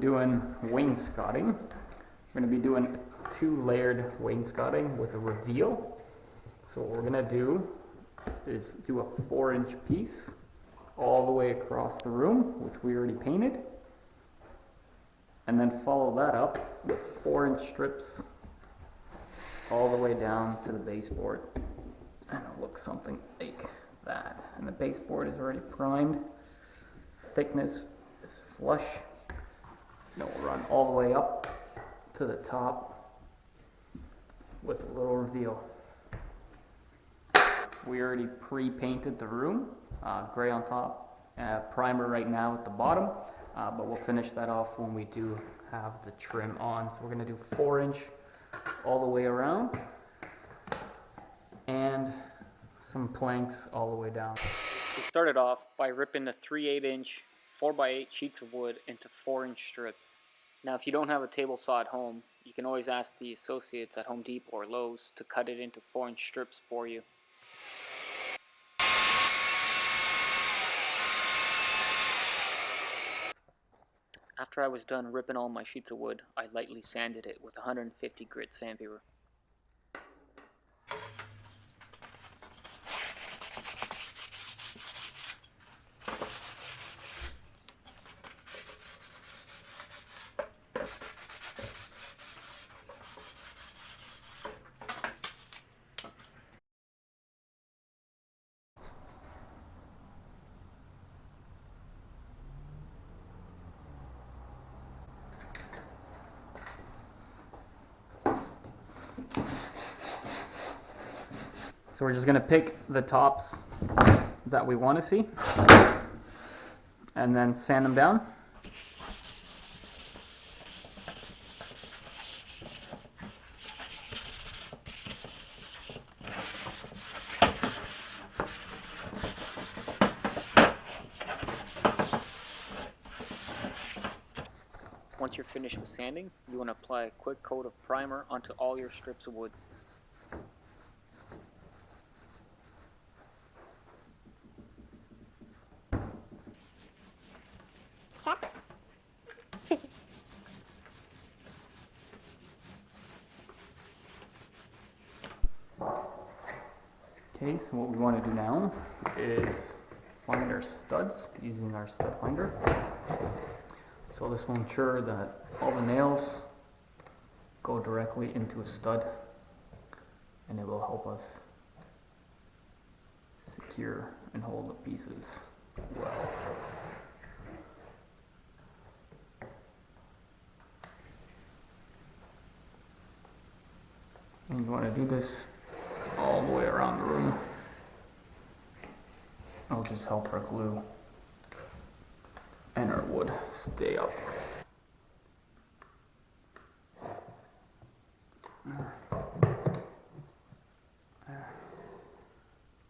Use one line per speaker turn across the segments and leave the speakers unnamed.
doing wainscoting. We're going to be doing a 2-layered wainscoting with a reveal. So what we're going to do is do a 4-inch piece all the way across the room, which we already painted, and then follow that up with 4-inch strips all the way down to the baseboard. And it'll look something like that. And the baseboard is already primed. Thickness is flush. And it will run all the way up to the top with a little reveal. We already pre-painted the room, gray on top, primer right now at the bottom, but we'll finish that off when we do have the trim on. So we're going to do 4-inch all the way around and some planks all the way down. We started off by ripping the 3/8-inch 4x8 sheets of wood into 4-inch strips. Now if you don't have a table saw at home, you can always ask the associates at Home Depot or Lowe's to cut it into 4-inch strips for you. After I was done ripping all my sheets of wood, I lightly sanded it with 150 grit sandpaper. So we're just going to pick the tops that we want to see and then sand them down. Once you're finished with sanding, you want to apply a quick coat of primer onto all your strips of wood. Okay, so what we want to do now is find our studs using our stud finder. So this will ensure that all the nails go directly into a stud, and it will help us secure and hold the pieces well. And you want to do this all the way around the room. It'll just help our glue and our wood stay up. There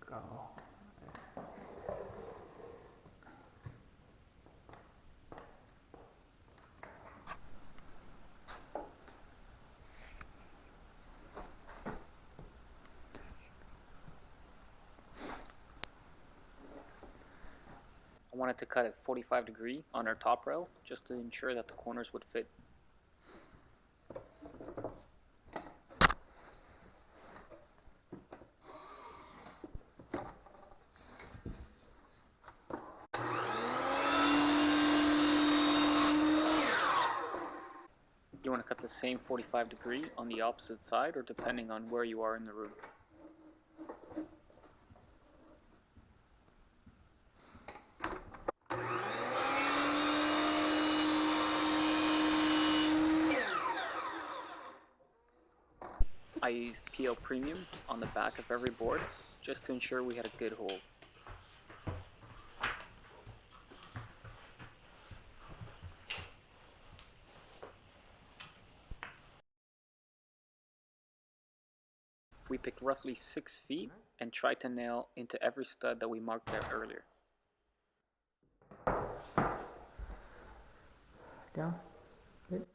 go. I wanted to cut at 45 degree on our top rail just to ensure that the corners would fit. You want to cut the same 45 degree on the opposite side or depending on where you are in the room. I used PL Premium on the back of every board just to ensure we had a good hold. We picked roughly 6 feet and tried to nail into every stud that we marked out earlier. Down. Good.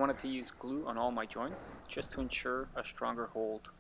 wanted to use glue on all my joints just to ensure a stronger hold.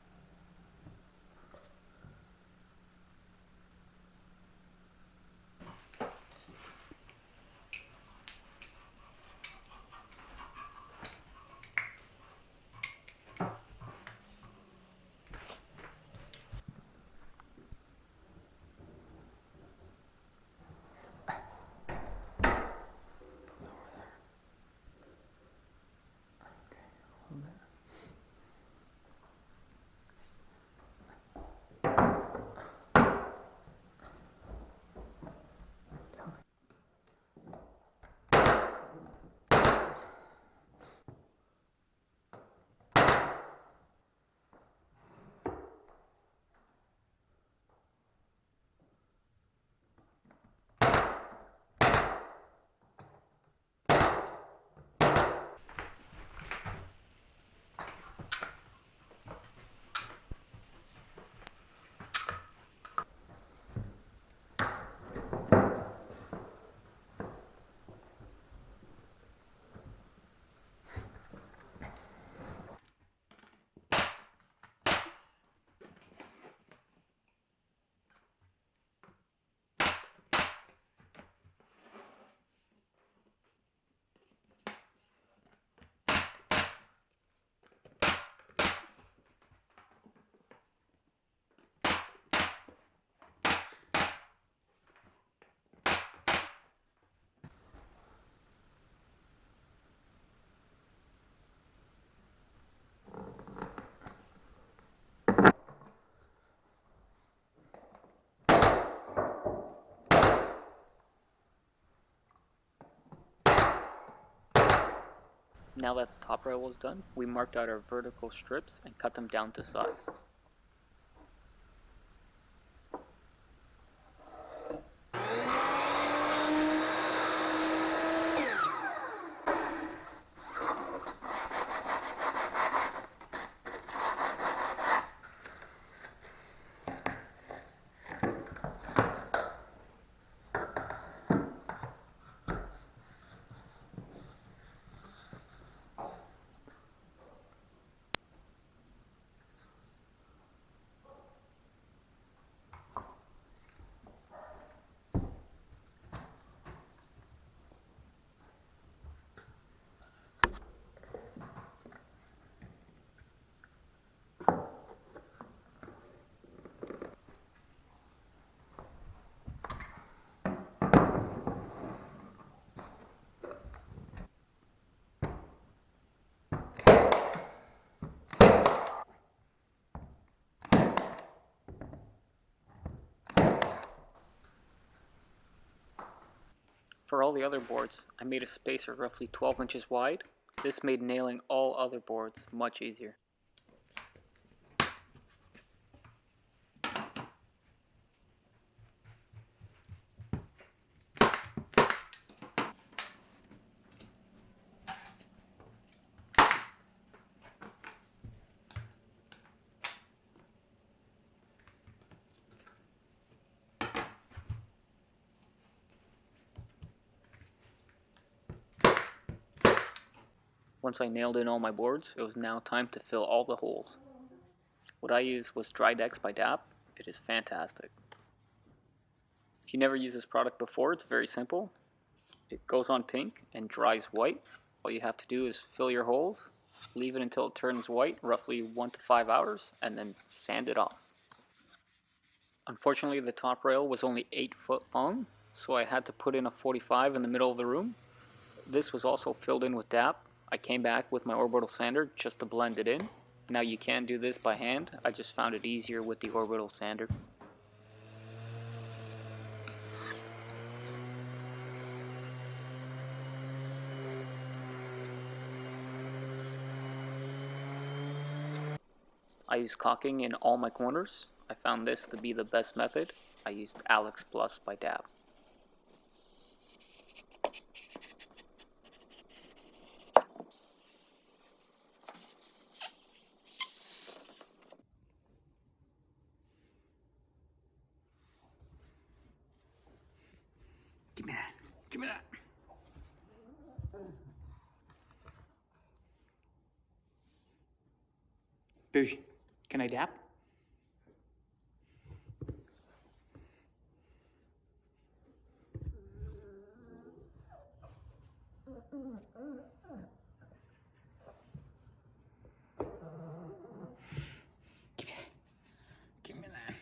Now that the top rail was done, we marked out our vertical strips and cut them down to size. For all the other boards, I made a spacer roughly 12 inches wide. This made nailing all other boards much easier. Once I nailed in all my boards, it was now time to fill all the holes. What I used was DryDex by DAP. It is fantastic. If you never used this product before, it's very simple. It goes on pink and dries white. All you have to do is fill your holes, leave it until it turns white, roughly 1 to 5 hours, and then sand it off. Unfortunately, the top rail was only 8 foot long, so I had to put in a 45 in the middle of the room. This was also filled in with DAP. I came back with my orbital sander just to blend it in. Now you can do this by hand. I just found it easier with the orbital sander. I use caulking in all my corners. I found this to be the best method. I used Alex Plus by DAP. Give me that. Give me that. Bougie, can I dap? Give me that.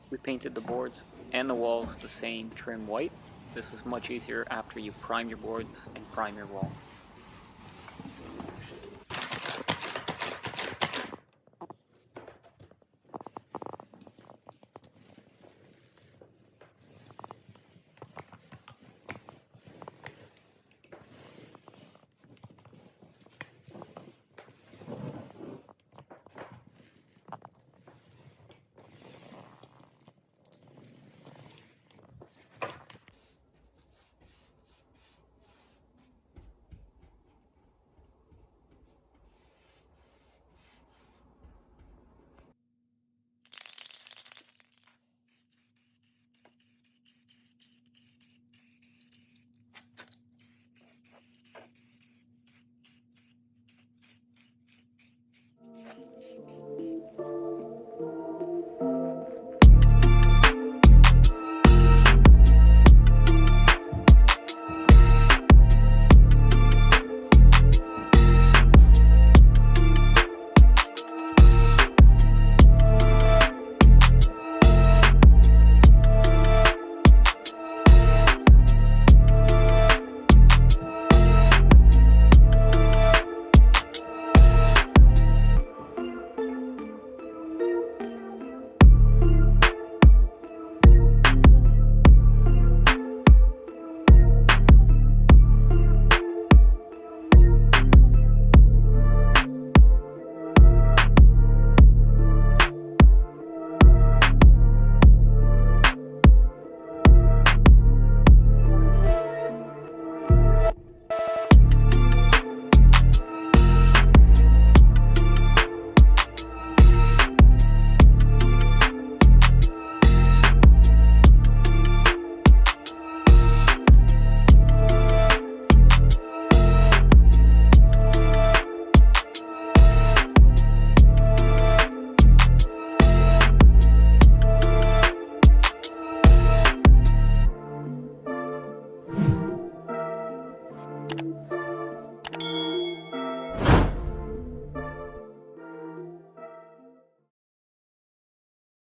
We painted the boards and the walls the same trim white. This was much easier after you prime your boards and prime your wall.